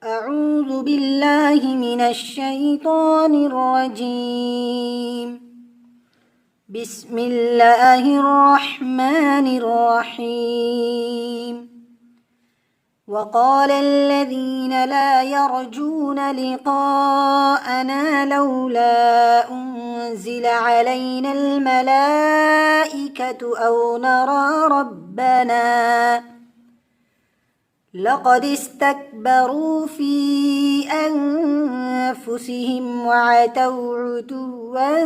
أعوذ بالله من الشيطان الرجيم. بسم الله الرحمن الرحيم. وقال الذين لا يرجون لقاءنا لولا أنزل علينا الملائكة أو نرى ربنا لقد استكبروا في أنفسهم وعتوا عتوا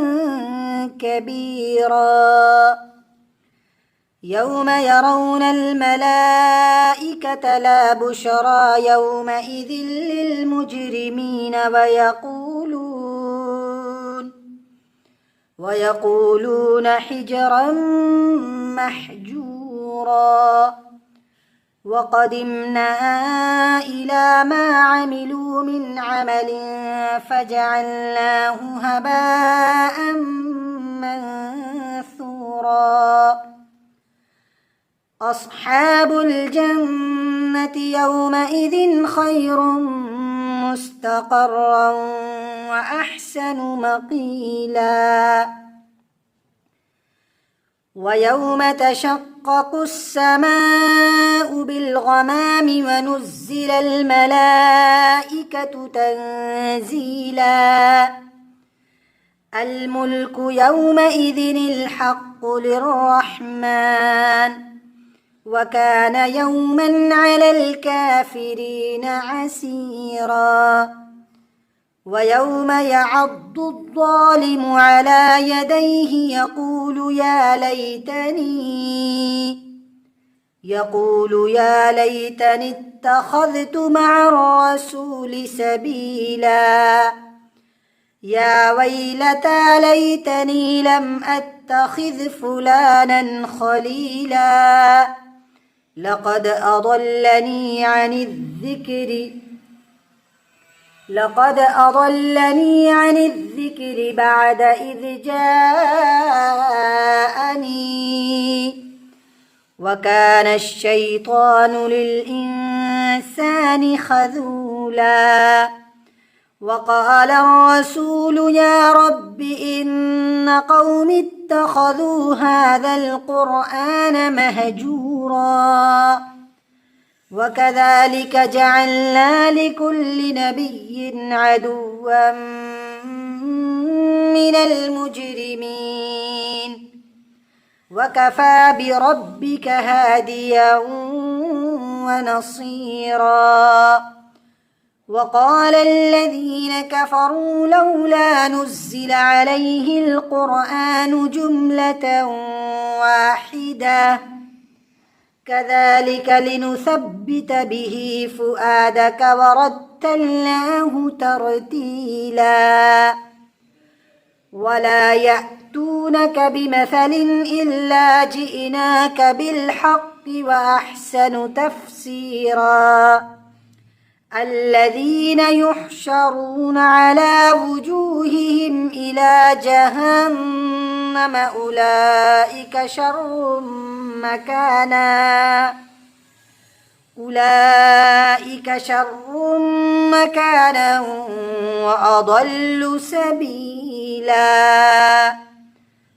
كبيرا. يوم يرون الملائكة لا بشرى يومئذ للمجرمين ويقولون حجرا محجورا. وقدمنا إلى ما عملوا من عمل فجعلناه هباء منثورا. أصحاب الجنة يومئذ خير مستقرا وأحسن مقيلا. ويوم تشقق السماء بالغمام ونزل الملائكة تنزيلا. الملك يومئذ الحق للرحمن وكان يوما على الكافرين عسيرا. ويوم يعض الظالم على يديه يقول يا ليتني اتخذت مع الرسول سبيلا. يا ويلتى ليتني لم أتخذ فلانا خليلا. لقد أضلني عن الذكر بعد إذ جاءني وكان الشيطان للإنسان خذولا. وقال الرسول يا رب إن قوم اتخذوا هذا القرآن مهجورا. وكذلك جعلنا لكل نبي عدوا من المجرمين وكفى بربك هاديا ونصيرا. وقال الذين كفروا لولا نزل عليه القرآن جملة واحدة كذلك لنثبت به فؤادك ورتلناه ترتيلا. ولا يأتونك بمثل إلا جئناك بالحق وأحسن تفسيرا. الذين يحشرون على وجوههم إلى جهنم أولئك شر مكانا وأضل سبيلا.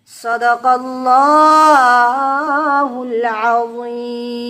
صدق الله العظيم.